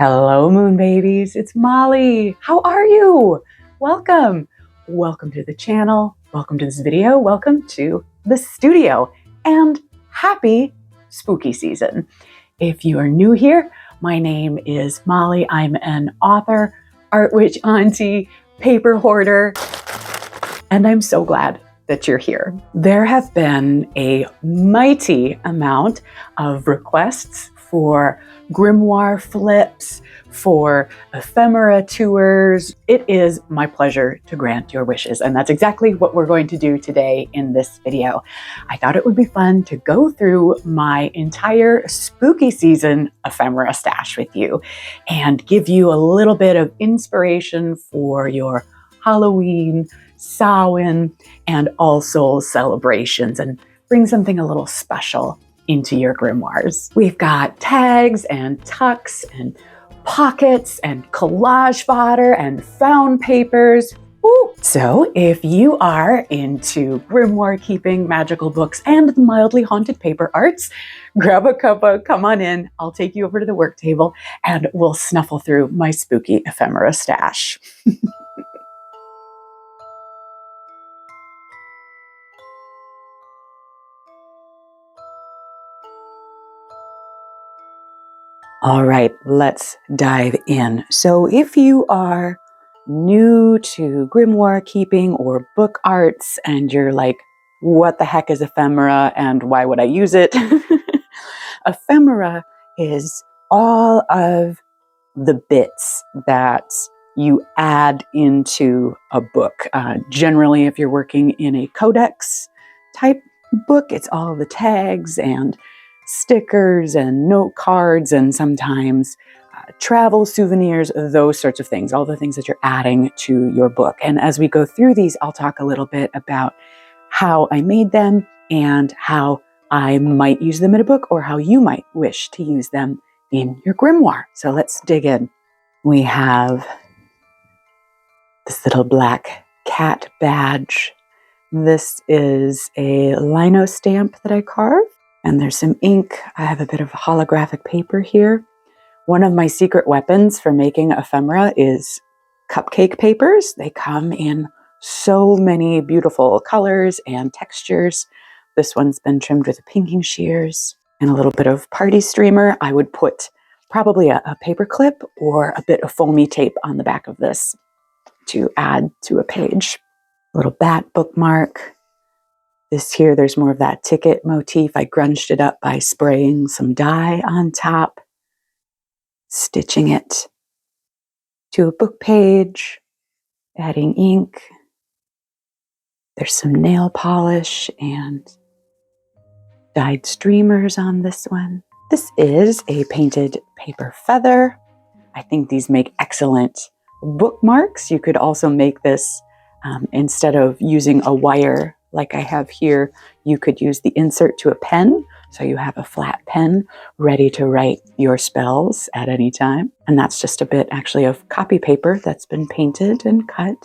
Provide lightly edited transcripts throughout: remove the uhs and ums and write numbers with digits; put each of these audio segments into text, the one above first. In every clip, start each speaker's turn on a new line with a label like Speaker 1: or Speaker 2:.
Speaker 1: Hello, moon babies. It's Molly. How are you? Welcome. Welcome to the channel. Welcome to this video. Welcome to the studio. And happy spooky season. If you are new here, my name is Molly. I'm an author, art witch auntie, paper hoarder, and I'm so glad that you're here. There have been a mighty amount of requests for grimoire flips, for ephemera tours. It is my pleasure to grant your wishes, and that's exactly what we're going to do today in this video. I thought it would be fun to go through my entire spooky season ephemera stash with you and give you a little bit of inspiration for your Halloween, Samhain, and All Souls celebrations, and bring something a little special into your grimoires. We've got tags and tucks and pockets and collage fodder and found papers. Ooh. So if you are into grimoire keeping, magical books, and mildly haunted paper arts, grab a cuppa, come on in, I'll take you over to the work table, and we'll snuffle through my spooky ephemera stash. All right, let's dive in. So if you are new to grimoire keeping or book arts and you're like, what the heck is ephemera and why would I use it? Ephemera is all of the bits that you add into a book. Generally, if you're working in a codex type book, it's all the tags and stickers and note cards and sometimes travel souvenirs, those sorts of things, all the things that you're adding to your book. And as we go through these, I'll talk a little bit about how I made them and how I might use them in a book or how you might wish to use them in your grimoire. So let's dig in. We have this little black cat badge. This is a lino stamp that I carved. And there's some ink. I have a bit of holographic paper here. One of my secret weapons for making ephemera is cupcake papers. They come in so many beautiful colors and textures. This one's been trimmed with pinking shears and a little bit of party streamer. I would put probably a paper clip or a bit of foamy tape on the back of this to add to a page. A little bat bookmark. This here, there's more of that ticket motif. I grunged it up by spraying some dye on top, stitching it to a book page, adding ink. There's some nail polish and dyed streamers on this one. This is a painted paper feather. I think these make excellent bookmarks. You could also make this instead of using a wire like I have here, you could use the insert to a pen. So you have a flat pen ready to write your spells at any time. And that's just a bit actually of copy paper that's been painted and cut.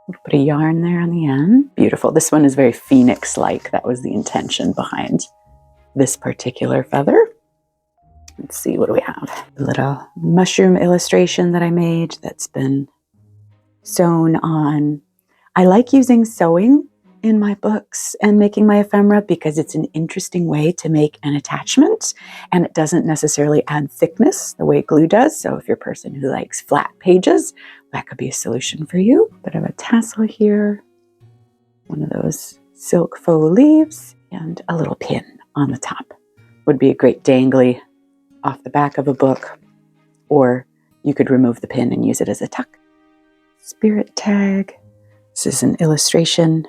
Speaker 1: We'll put a yarn there on the end. Beautiful. This one is very phoenix-like. That was the intention behind this particular feather. Let's see, what do we have? A little mushroom illustration that I made that's been sewn on. I like using sewing in my books and making my ephemera because it's an interesting way to make an attachment and it doesn't necessarily add thickness the way glue does. So if you're a person who likes flat pages, that could be a solution for you. Bit of a tassel here, one of those silk faux leaves, and a little pin on the top. Would be a great dangly off the back of a book, or you could remove the pin and use it as a tuck. Spirit tag. This is an illustration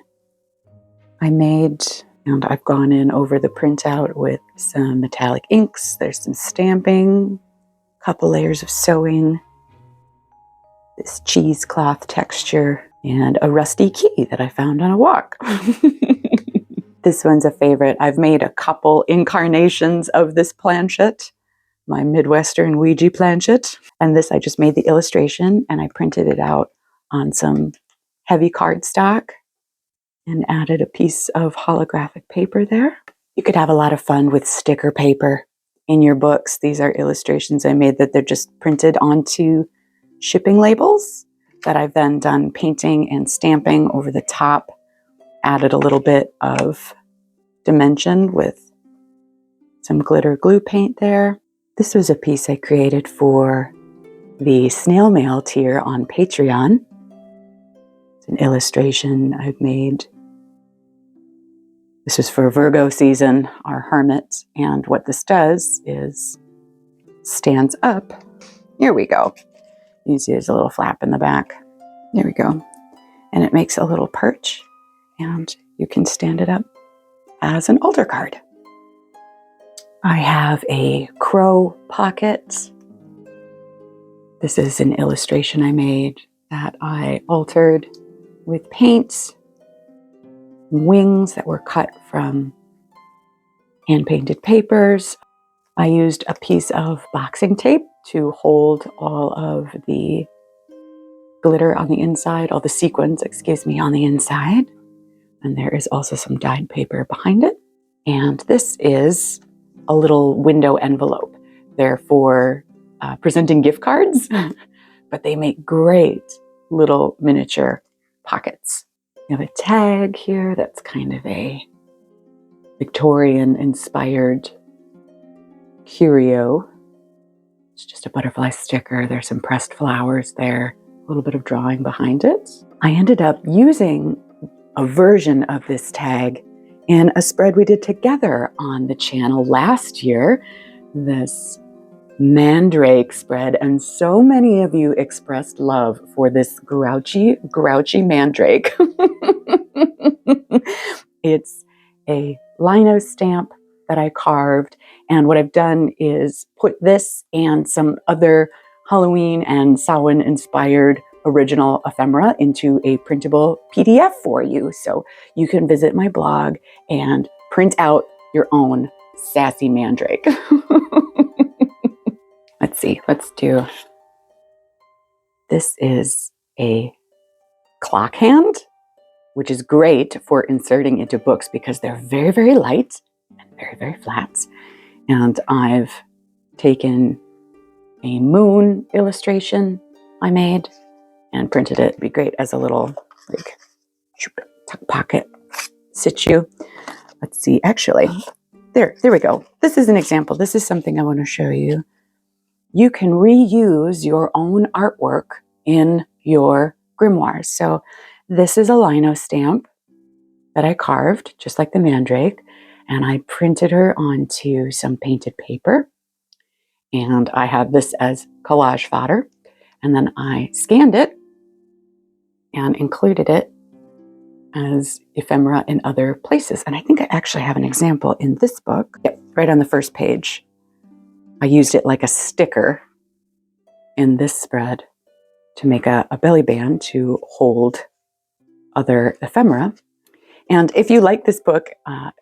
Speaker 1: I made, and I've gone in over the printout with some metallic inks. There's some stamping, a couple layers of sewing, this cheesecloth texture, and a rusty key that I found on a walk. This one's a favorite. I've made a couple incarnations of this planchet, my Midwestern Ouija planchet. And this, I just made the illustration and I printed it out on some heavy cardstock and added a piece of holographic paper there. You could have a lot of fun with sticker paper in your books. These are illustrations I made that they're just printed onto shipping labels that I've then done painting and stamping over the top, added a little bit of dimension with some glitter glue paint there. This was a piece I created for the snail mail tier on Patreon. It's an illustration I've made. This is for Virgo season, our hermit, and what this does is stands up. Here we go. You can see there's a little flap in the back. There we go. And it makes a little perch, and you can stand it up as an altar card. I have a crow pocket. This is an illustration I made that I altered with paint, wings that were cut from hand-painted papers. I used a piece of boxing tape to hold all of the glitter on the inside, all the sequins, on the inside. And there is also some dyed paper behind it. And this is a little window envelope. They're for presenting gift cards, but they make great little miniature pockets. You have a tag here that's kind of a Victorian-inspired curio. It's just a butterfly sticker. There's some pressed flowers there, a little bit of drawing behind it. I ended up using a version of this tag in a spread we did together on the channel last year, this Mandrake spread, and so many of you expressed love for this grouchy Mandrake. It's a lino stamp that I carved, and what I've done is put this and some other Halloween and Samhain inspired original ephemera into a printable PDF for you, so you can visit my blog and print out your own sassy Mandrake. Let's see, let's do, this is a clock hand, which is great for inserting into books because they're very, very light and very, very flat. And I've taken a moon illustration I made and printed it. It'd be great as a little like tuck pocket situ. Let's see, actually, there we go. This is an example. This is something I want to show you. You can reuse your own artwork in your grimoires. So this is a lino stamp that I carved, just like the Mandrake, and I printed her onto some painted paper. And I have this as collage fodder. And then I scanned it and included it as ephemera in other places. And I think I actually have an example in this book. Yep, right on the first page. I used it like a sticker in this spread to make a belly band to hold other ephemera. And if you like this book,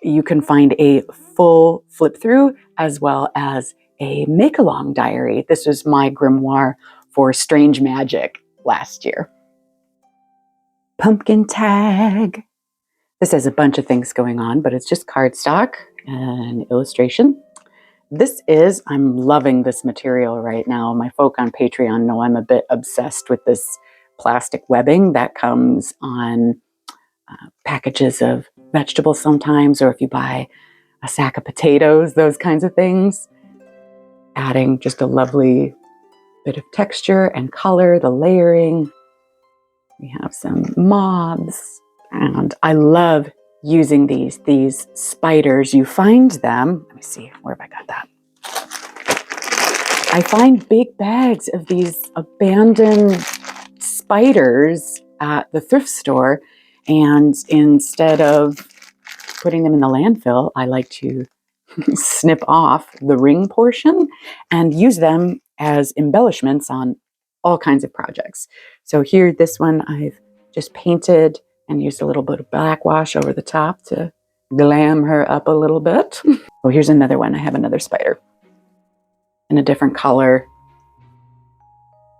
Speaker 1: you can find a full flip through as well as a make-along diary. This was my grimoire for Strange Magic last year. Pumpkin tag. This has a bunch of things going on, but it's just cardstock and illustration. This is, I'm loving this material right now. My folk on Patreon know I'm a bit obsessed with this plastic webbing that comes on packages of vegetables sometimes, or if you buy a sack of potatoes, those kinds of things. Adding just a lovely bit of texture and color, the layering. We have some mobs, and I love using these spiders. You find them, let me see, where have I got that? I find big bags of these abandoned spiders at the thrift store, and instead of putting them in the landfill, I like to snip off the ring portion and use them as embellishments on all kinds of projects. So here, this one I've just painted and used a little bit of black wash over the top to glam her up a little bit. Oh, here's another one. I have another spider in a different color.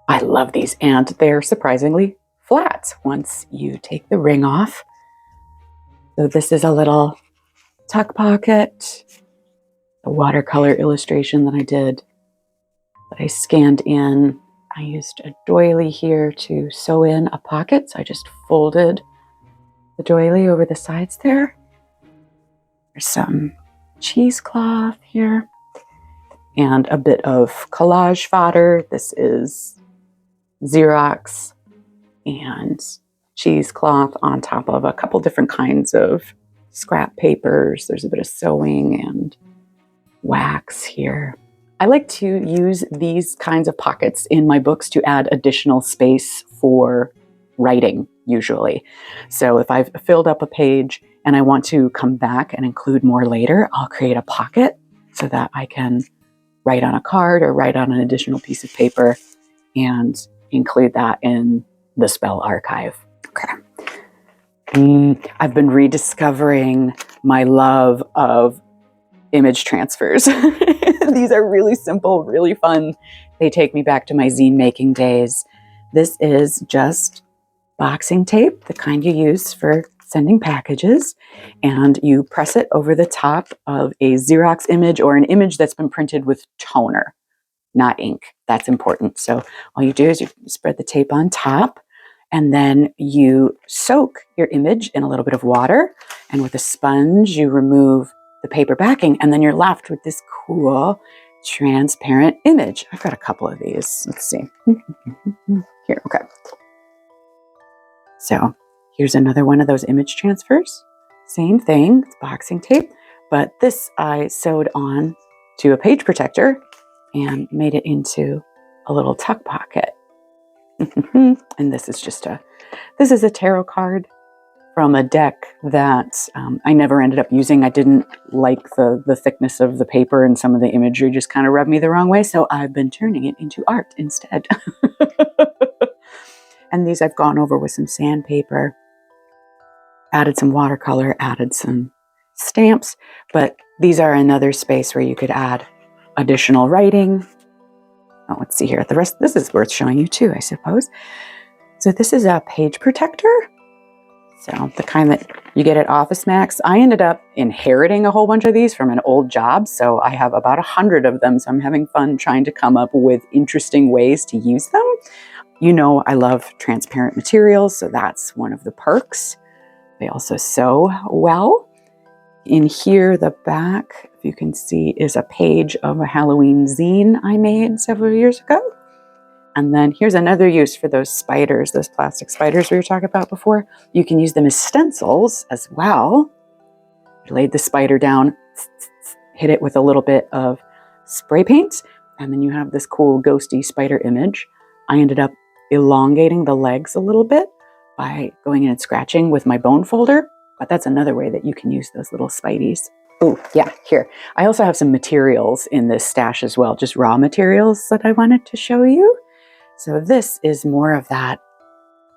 Speaker 1: I love these, and they're surprisingly flat once you take the ring off. So this is a little tuck pocket. a watercolor illustration that I did, that I scanned in. I used a doily here to sew in a pocket, so I just folded the doily over the sides there. There's some cheesecloth here and a bit of collage fodder. This is Xerox and cheesecloth on top of a couple different kinds of scrap papers. There's a bit of sewing and wax here. I like to use these kinds of pockets in my books to add additional space for writing, usually. So if I've filled up a page and I want to come back and include more later, I'll create a pocket so that I can write on a card or write on an additional piece of paper and include that in the spell archive. Okay. I've been rediscovering my love of image transfers. These are really simple, really fun. They take me back to my zine making days. This is just boxing tape, the kind you use for sending packages, and you press it over the top of a Xerox image or an image that's been printed with toner, not ink. That's important. So all you do is you spread the tape on top, and then you soak your image in a little bit of water, and with a sponge you remove the paper backing, and then you're left with this cool transparent image. I've got a couple of these. Let's see. Here, okay. So here's another one of those image transfers. Same thing, it's boxing tape, but this I sewed on to a page protector and made it into a little tuck pocket. And this is a tarot card from a deck that I never ended up using. I didn't like the thickness of the paper, and some of the imagery just kind of rubbed me the wrong way, so I've been turning it into art instead. And these I've gone over with some sandpaper, added some watercolor, added some stamps, but these are another space where you could add additional writing. Oh, let's see here. The rest, this is worth showing you too, I suppose. So this is a page protector. So the kind that you get at Office Max. I ended up inheriting a whole bunch of these from an old job, so I have about 100 of them, so I'm having fun trying to come up with interesting ways to use them. You know I love transparent materials, so that's one of the perks. They also sew well. In here, the back, if you can see, is a page of a Halloween zine I made several years ago. And then here's another use for those spiders, those plastic spiders we were talking about before. You can use them as stencils as well. You laid the spider down, hit it with a little bit of spray paint, and then you have this cool ghosty spider image. I ended up elongating the legs a little bit by going in and scratching with my bone folder, but that's another way that you can use those little spideys. Oh, yeah, here. I also have some materials in this stash as well, just raw materials that I wanted to show you. So this is more of that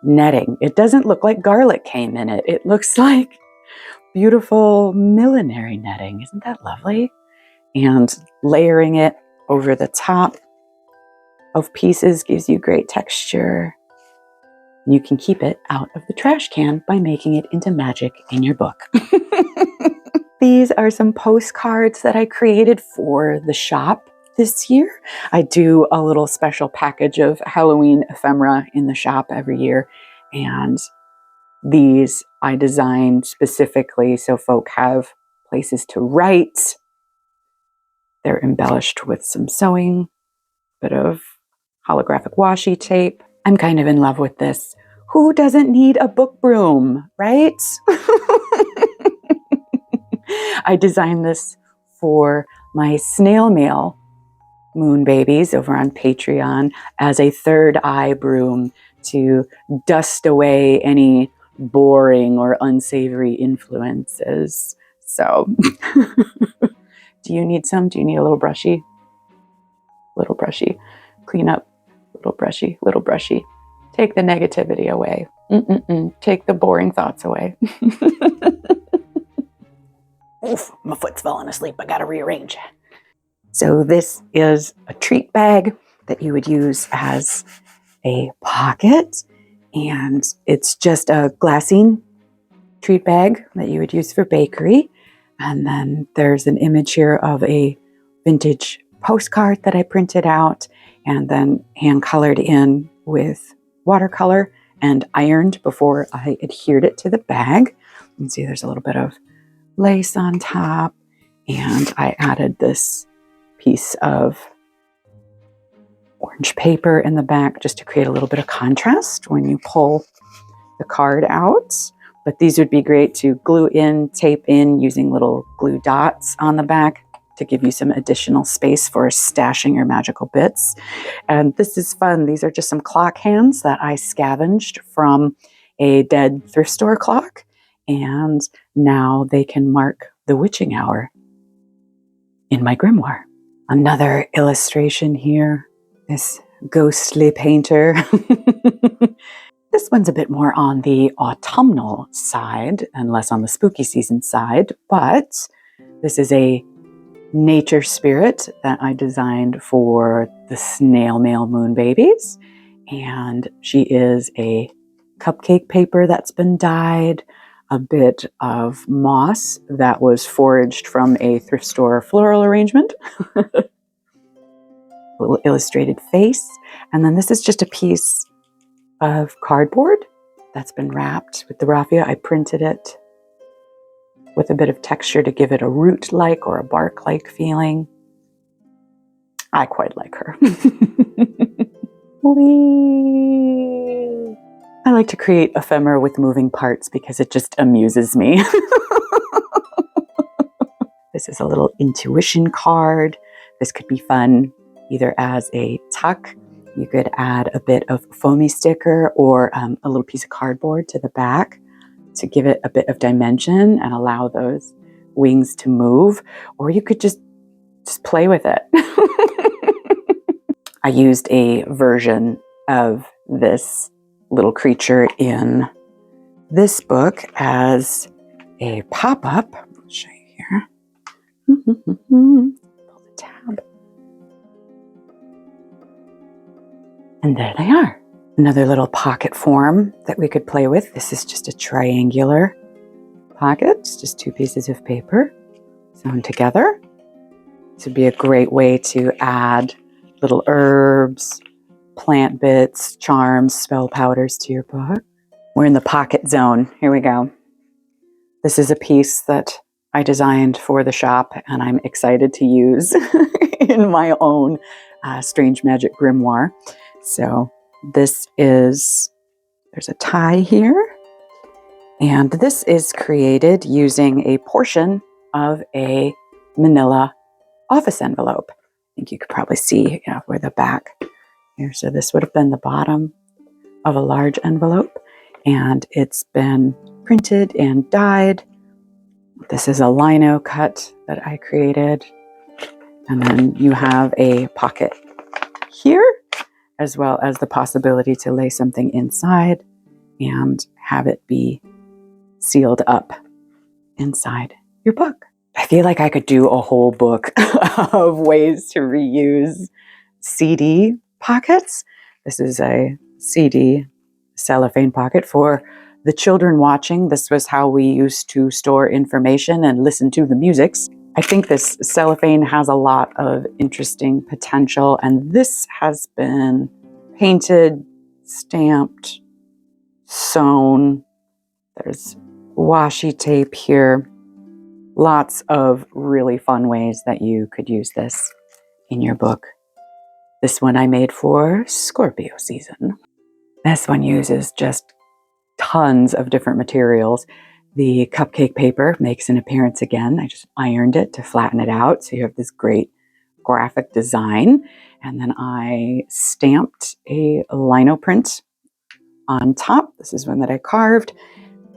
Speaker 1: netting. It doesn't look like garlic came in it. It looks like beautiful millinery netting. Isn't that lovely? And layering it over the top of pieces gives you great texture. You can keep it out of the trash can by making it into magic in your book. These are some postcards that I created for the shop this year. I do a little special package of Halloween ephemera in the shop every year, and these I designed specifically so folk have places to write. They're embellished with some sewing, bit of holographic washi tape. I'm kind of in love with this. Who doesn't need a book broom, right? I designed this for my snail mail moon babies over on Patreon as a third eye broom to dust away any boring or unsavory influences. So, do you need some? Do you need a little brushy? Little brushy. Clean up. Little brushy. Little brushy. Take the negativity away. Take the boring thoughts away. Oof, my foot's falling asleep. I gotta rearrange. So this is a treat bag that you would use as a pocket, and it's just a glassine treat bag that you would use for bakery. And then there's an image here of a vintage postcard that I printed out and then hand colored in with watercolor and ironed before I adhered it to the bag. You can see there's a little bit of lace on top, and I added this piece of orange paper in the back just to create a little bit of contrast when you pull the card out. But these would be great to glue in, tape in using little glue dots on the back to give you some additional space for stashing your magical bits. And this is fun. These are just some clock hands that I scavenged from a dead thrift store clock. And now they can mark the witching hour in my grimoire. Another illustration here, this ghostly painter. This one's a bit more on the autumnal side and less on the spooky season side, but this is a nature spirit that I designed for the snail mail moon babies. And she is a cupcake paper that's been dyed, a bit of moss that was foraged from a thrift store floral arrangement, a little illustrated face, and then this is just a piece of cardboard that's been wrapped with the raffia. I printed it with a bit of texture to give it a root-like or a bark-like feeling. I quite like her. Whee! I like to create ephemera with moving parts because it just amuses me. This is a little intuition card. This could be fun either as a tuck. You could add a bit of foamy sticker or a little piece of cardboard to the back to give it a bit of dimension and allow those wings to move. Or you could just play with it. I used a version of this little creature in this book as a pop-up. I'll show you here. Pull the tab. And there they are. Another little pocket form that we could play with. This is just a triangular pocket. It's just two pieces of paper sewn together. This would be a great way to add little herbs, plant bits, charms, spell powders to your book. We're in the pocket zone. Here we go. This is a piece that I designed for the shop and I'm excited to use in my own Strange Magic grimoire. So this is, there's a tie here, and this is created using a portion of a manila office envelope. I think you could probably see where the back here. So this would have been the bottom of a large envelope, and it's been printed and dyed. This is a lino cut that I created, and then you have a pocket here, as well as the possibility to lay something inside and have it be sealed up inside your book. I feel like I could do a whole book of ways to reuse CD pockets. This is a CD cellophane pocket for the children watching. This was how we used to store information and listen to the musics. I think this cellophane has a lot of interesting potential, and this has been painted, stamped, sewn. There's washi tape here. Lots of really fun ways that you could use this in your book. This one I made for Scorpio season. This one uses just tons of different materials. The cupcake paper makes an appearance again. I just ironed it to flatten it out, so you have this great graphic design. And then I stamped a lino print on top. This is one that I carved,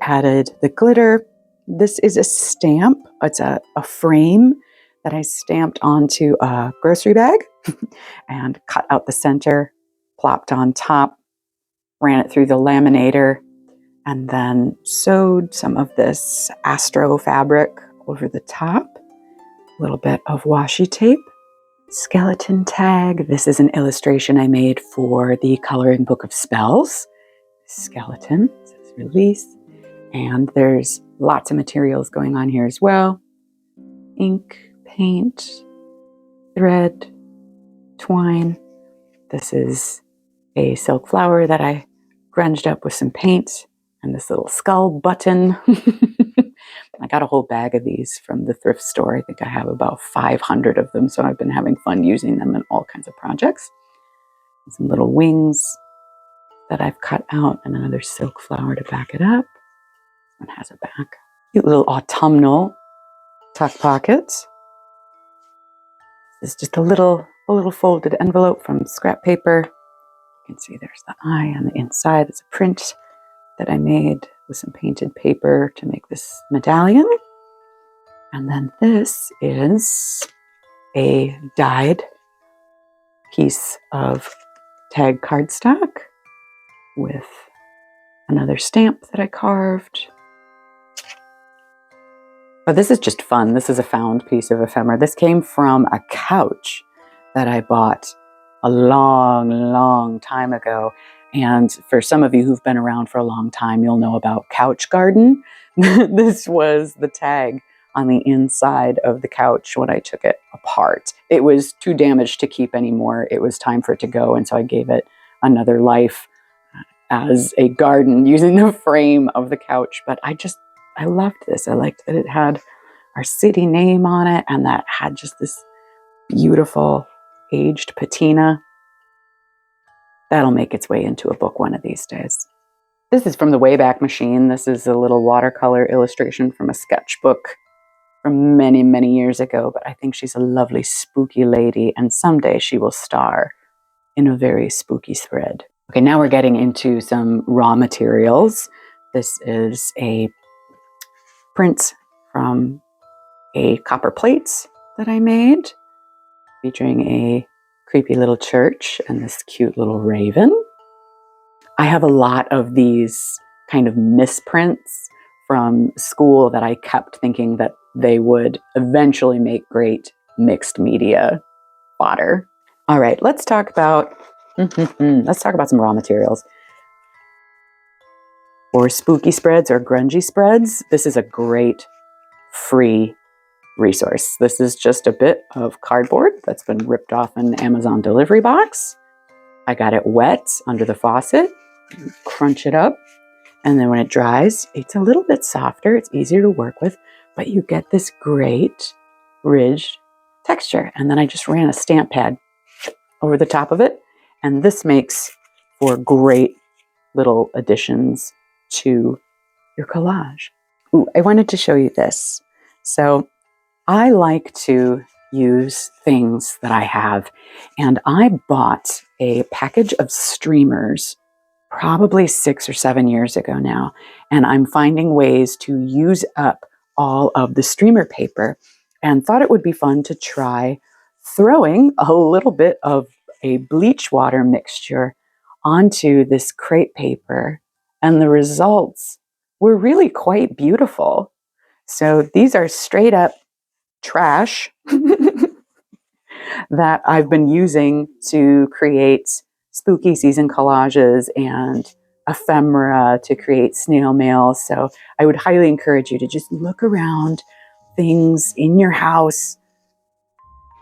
Speaker 1: added the glitter. This is a stamp. It's a frame that I stamped onto a grocery bag and cut out the center, plopped on top, ran it through the laminator, and then sewed some of this astro fabric over the top. A little bit of washi tape. Skeleton tag. This is an illustration I made for the coloring book of spells. Skeleton, it says release. And there's lots of materials going on here as well. ink, paint, thread, twine. This is a silk flower that I grunged up with some paint, and this little skull button. I got a whole bag of these from the thrift store. I think I have about 500 of them, so I've been having fun using them in all kinds of projects. Some little wings that I've cut out, and another silk flower to back it up. One has a back. Cute little autumnal tuck pocket. This is just a little folded envelope from scrap paper. You can see there's the eye on the inside. It's a print that I made with some painted paper to make this medallion. And then this is a dyed piece of tag cardstock with another stamp that I carved. But this is just fun. This is a found piece of ephemera. This came from a couch that I bought a long, long time ago. And for some of you who've been around for a long time, you'll know about Couch Garden. This was the tag on the inside of the couch when I took it apart. It was too damaged to keep anymore. It was time for it to go. And so I gave it another life as a garden using the frame of the couch. But I loved this. I liked that it had our city name on it and that had just this beautiful aged patina. That'll make its way into a book one of these days. This is from the Wayback Machine. This is a little watercolor illustration from a sketchbook from many, many years ago, but I think she's a lovely, spooky lady, and someday she will star in a very spooky thread. Okay, now we're getting into some raw materials. This is a print from a copper plate that I made, featuring a creepy little church and this cute little raven. I have a lot of these kind of misprints from school that I kept thinking that they would eventually make great mixed media fodder. All right, let's talk about some raw materials. For spooky spreads or grungy spreads, this is a great free resource. This is just a bit of cardboard that's been ripped off an Amazon delivery box. I got it wet under the faucet, crunch it up, and then when it dries, it's a little bit softer. It's easier to work with, but you get this great ridged texture. And then I just ran a stamp pad over the top of it, and this makes for great little additions to your collage. Ooh, I wanted to show you this. So I like to use things that I have, and I bought a package of streamers probably 6 or 7 years ago now, and I'm finding ways to use up all of the streamer paper, and thought it would be fun to try throwing a little bit of a bleach water mixture onto this crepe paper, and the results were really quite beautiful. So these are straight up trash that I've been using to create spooky season collages and ephemera to create snail mail. So I would highly encourage you to just look around things in your house.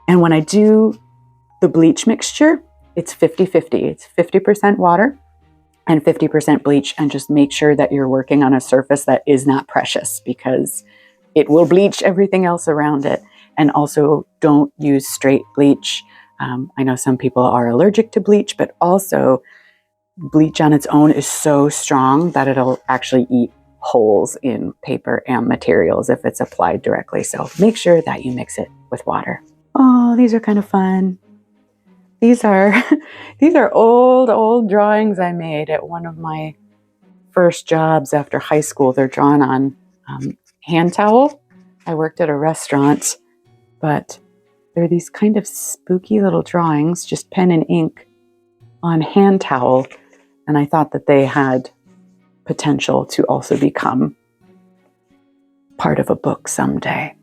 Speaker 1: And when I do the bleach mixture, it's 50-50. It's 50% water and 50% bleach, and just make sure that you're working on a surface that is not precious, because it will bleach everything else around it. And also, don't use straight bleach. I know some people are allergic to bleach, but also bleach on its own is so strong that it'll actually eat holes in paper and materials if it's applied directly. So make sure that you mix it with water. Oh, these are kind of fun. These are old drawings I made at one of my first jobs after high school. They're drawn on hand towel. I worked at a restaurant, but they're these kind of spooky little drawings, just pen and ink on hand towel. And I thought that they had potential to also become part of a book someday.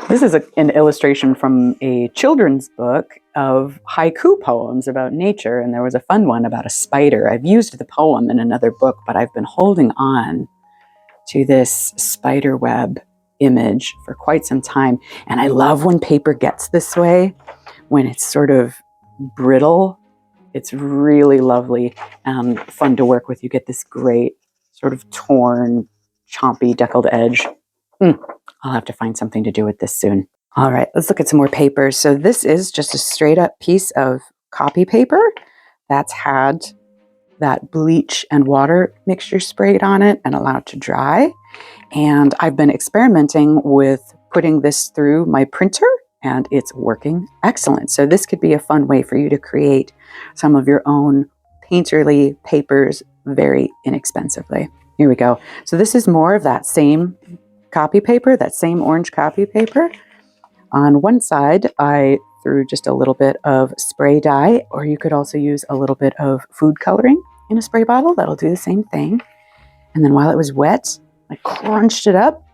Speaker 1: This is an illustration from a children's book of haiku poems about nature, and there was a fun one about a spider. I've used the poem in another book, but I've been holding on to this spider web image for quite some time. And I love when paper gets this way, when it's sort of brittle. It's really lovely and fun to work with. You get this great sort of torn, chompy, deckled edge. I'll have to find something to do with this soon. All right, let's look at some more papers. So this is just a straight up piece of copy paper that's had that bleach and water mixture sprayed on it and allowed to dry. And I've been experimenting with putting this through my printer, and it's working excellent. So this could be a fun way for you to create some of your own painterly papers very inexpensively. Here we go. So this is more of that same copy paper, that same orange copy paper. On one side, I threw just a little bit of spray dye, or you could also use a little bit of food coloring in a spray bottle. That'll do the same thing. And then while it was wet, I crunched it up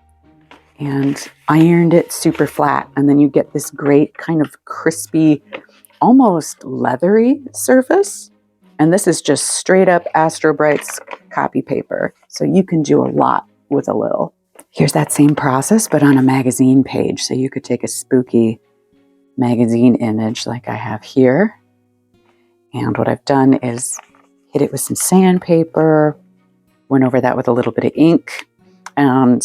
Speaker 1: and ironed it super flat. And then you get this great kind of crispy, almost leathery surface. And this is just straight up Astro Brights copy paper. So you can do a lot with a little. Here's that same process, but on a magazine page. So you could take a spooky magazine image like I have here. And what I've done is hit it with some sandpaper, went over that with a little bit of ink. And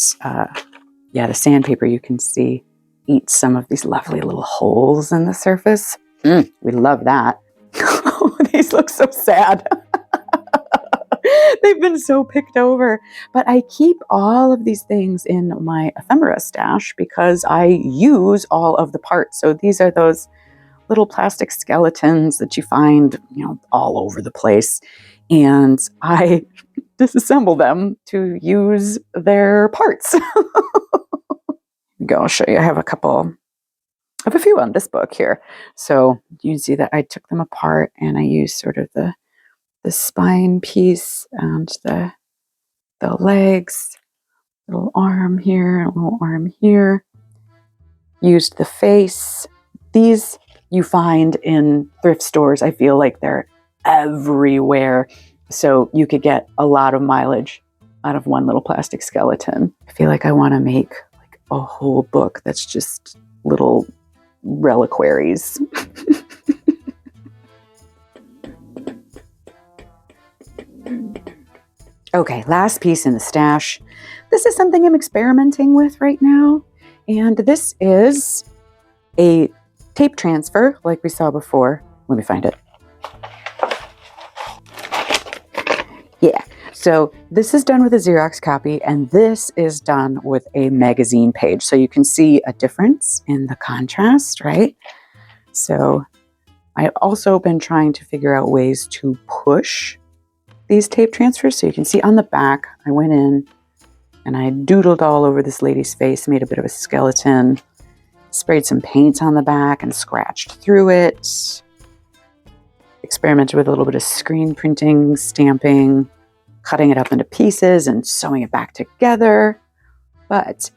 Speaker 1: yeah, the sandpaper you can see eats some of these lovely little holes in the surface. We love that. These look so sad. They've been so picked over. But I keep all of these things in my ephemera stash because I use all of the parts. So these are those little plastic skeletons that you find, all over the place. And I disassemble them to use their parts. I'll show you. I have a few on this book here. So you can see that I took them apart and I used sort of the spine piece and the legs, little arm here, a little arm here. Used the face. These you find in thrift stores. I feel like they're everywhere. So you could get a lot of mileage out of one little plastic skeleton. I feel like I want to make like a whole book that's just little reliquaries. Okay, last piece in the stash. This is something I'm experimenting with right now. And this is a tape transfer like we saw before. Let me find it. Yeah, so this is done with a Xerox copy and this is done with a magazine page. So you can see a difference in the contrast, right? So I've also been trying to figure out ways to push these tape transfers. So you can see on the back, I went in and I doodled all over this lady's face, made a bit of a skeleton, sprayed some paint on the back and scratched through it. Experimented with a little bit of screen printing, stamping, cutting it up into pieces and sewing it back together. But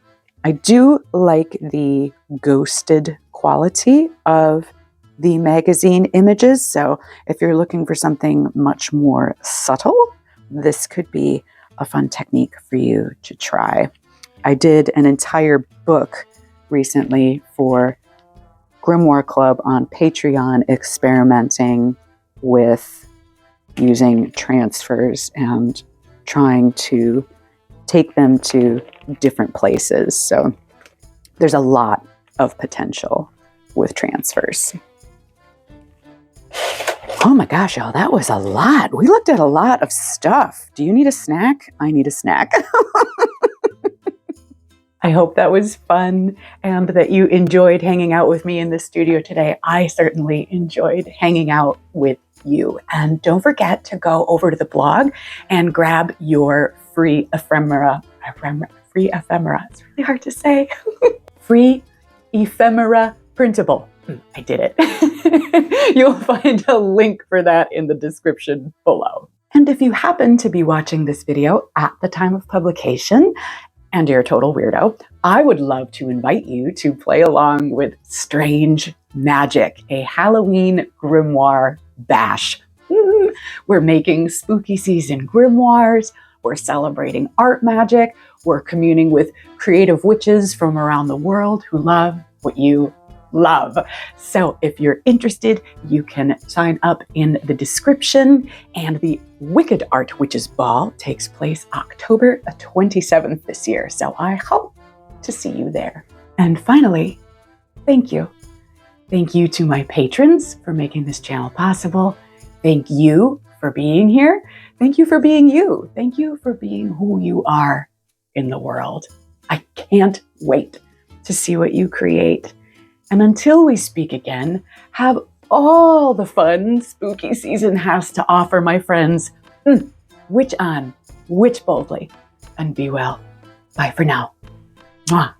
Speaker 1: I do like the ghosted quality of the magazine images. So if you're looking for something much more subtle, this could be a fun technique for you to try. I did an entire book recently for Grimoire Club on Patreon, experimenting with using transfers and trying to take them to different places. So there's a lot of potential with transfers. Oh my gosh, y'all, that was a lot. We looked at a lot of stuff. Do you need a snack? I need a snack. I hope that was fun and that you enjoyed hanging out with me in the studio today. I certainly enjoyed hanging out with you. And don't forget to go over to the blog and grab your free ephemera. Free ephemera. It's really hard to say. Free ephemera printable. I did it. You'll find a link for that in the description below. And if you happen to be watching this video at the time of publication, and you're a total weirdo, I would love to invite you to play along with Strange Magic, a Halloween grimoire bash. We're making spooky season grimoires. We're celebrating art magic. We're communing with creative witches from around the world who love what you love. So if you're interested, you can sign up in the description. And the Wicked Art Witches Ball takes place October 27th this year. So I hope to see you there. And finally, thank you. Thank you to my patrons for making this channel possible. Thank you for being here. Thank you for being you. Thank you for being who you are in the world. I can't wait to see what you create. And until we speak again, have all the fun spooky season has to offer, my friends. Witch on, witch boldly, and be well. Bye for now. Mwah.